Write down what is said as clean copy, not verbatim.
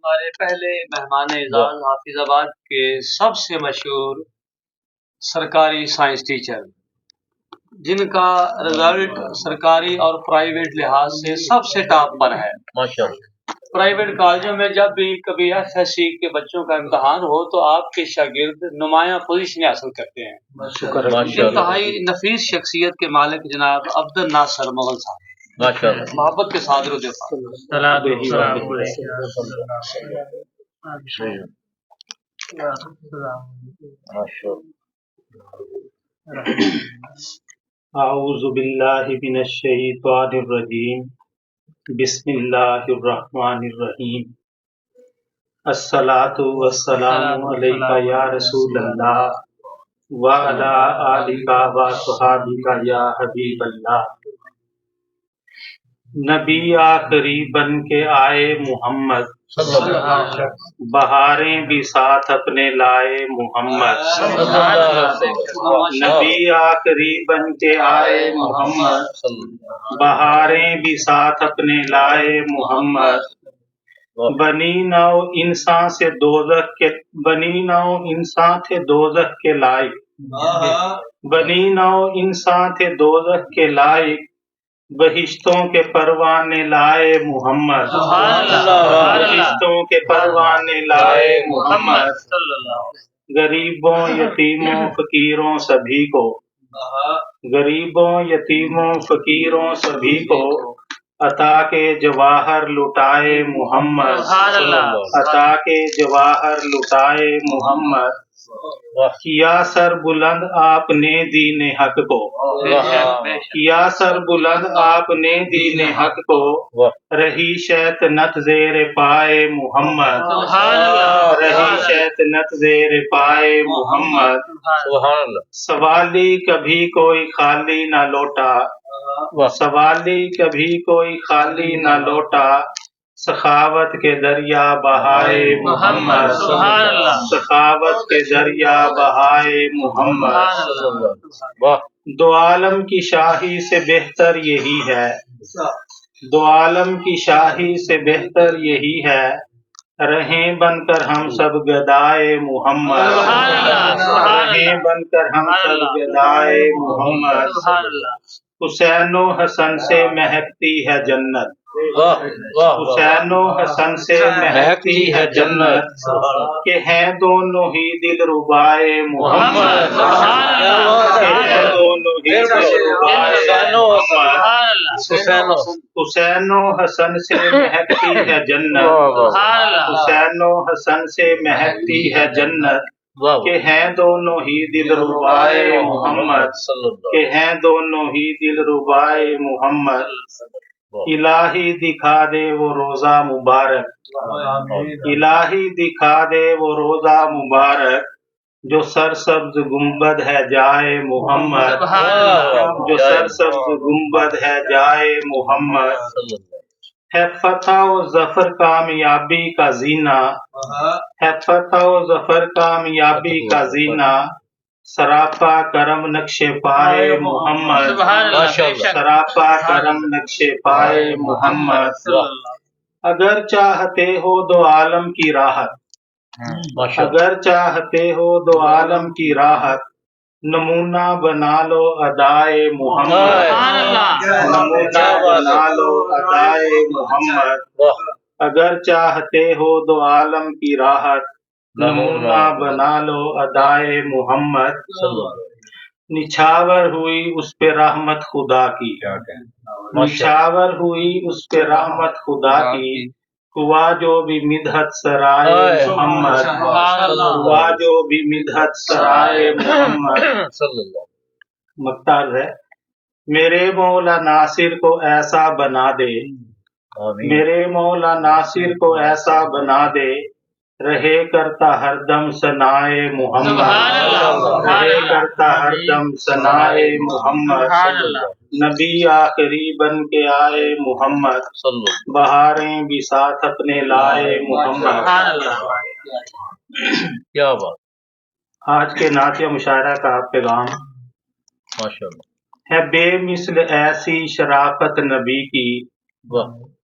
ہمارے پہلے مہمان اعزاز حافظ آباد کے سب سے مشہور سرکاری سائنس ٹیچر، جن کا رزلٹ سرکاری اور پرائیویٹ لحاظ سے سب سے ٹاپ پر ہے۔ پرائیویٹ کالجوں میں جب بھی کبھی ایف ایس سی کے بچوں کا امتحان ہو تو آپ کے شاگرد نمایاں پوزیشن حاصل کرتے ہیں۔ انتہائی نفیس شخصیت کے مالک جناب عبد الناصر مغل صاحب، محبت کے ساتھ اعوذ باللہ من الشیطان الرجیم، بسم اللہ الرحمن الرحیم۔ الصلاۃ والسلام علیک یا رسول اللہ وعلی آلک وصحابک یا حبیب اللہ۔ نبی آخری بن کے آئے محمد، بہاریں بھی ساتھ اپنے لائے محمد۔ نبی آخری بن کے آئے محمد، بہاریں بھی ساتھ اپنے لائے محمد۔ بنی نو انسان سے دوزخ کے لائق، بنی نو انسان تھے دوزخ کے لائق، بہشتوں کے پروانے لائے محمد، بہشتوں کے پروانے لائے محمد۔ غریبوں یتیموں فقیروں سبھی کو، غریبوں یتیموں فقیروں سبھی کو عطا کے جواہر لٹائے محمد، عطا کے جواہر لٹائے محمد۔ کیا سر بلند آپ نے دین حق کو، کیا سر بلند آپ نے دین حق کو، رہی شیطنت زیر پائے محمد، رہی شیطنت زیر پائے محمد۔ سوالی کبھی کوئی خالی نہ لوٹا، سوالی کبھی کوئی خالی نہ لوٹا، سخاوت کے دریا بہائے محمد، سخاوت کے دریا بہائے محمد۔ دو عالم کی شاہی سے بہتر یہی ہے، دو عالم کی شاہی سے بہتر یہی ہے، رہیں بن کر ہم سب گدائے محمد، رہیں بن کر ہم سب گدائے محمد۔ حسین و حسن سے مہکتی ہے جنت، حسین و حسن سے مہکتی ہے جنت، کہ ہیں دونوں ہی دل ربائے محمد، کہ ہیں دونوں ہی دل ربائے محمد۔ حسین و حسن سے مہکتی ہے جنت، حسین و حسن سے مہکتی ہے جنت، کہ ہیں دونوں ہی دل ربائے محمد، کہ ہیں دونوں ہی دل ربائے محمد۔ الہی دکھا دے وہ روزہ مبارک، الہی دکھا دے وہ روزہ مبارک، جو سرسبز گنبد ہے جائے محمد، جو سرسبز گنبد ہے جائے محمد۔ ہے فتح و ظفر کامیابی کا زینہ، ہے فتح و ظفر کامیابی کا زینہ، سراپا کرم نقش پائے محمد، سراپا کرم نقش پائے محمد۔ اگر چاہتے ہو دو عالم کی راحت، اگر چاہتے ہو دو عالم کی راحت، نمونہ بنا لو ادائے محمد، نمونہ بنا لو ادائے محمد۔ اگر چاہتے ہو دو عالم کی راحت، نمونہ بنا لو ادائے محمد۔ نچھاور ہوئی اس پہ رحمت خدا کی، نچھاور ہوئی اس پہ رحمت خدا کی، ہوا جو بھی مدحت سرائے محمد، ہوا جو بھی مدحت سرائے محمد۔ مختار ہے میرے مولا ناصر کو ایسا بنا دے، میرے مولا ناصر کو ایسا بنا دے، رہے کرتا ہر دم ثنائے محمد، رہے کرتا ہر دم ثنائے محمد۔ نبی آخری بن کے آئے محمد، بہاریں بھی ساتھ اپنے لائے محمد۔ کیا بات۔ آج کے نعتیہ مشاعرہ کا پیغام ہے بے مثل ایسی شرافت نبی کی،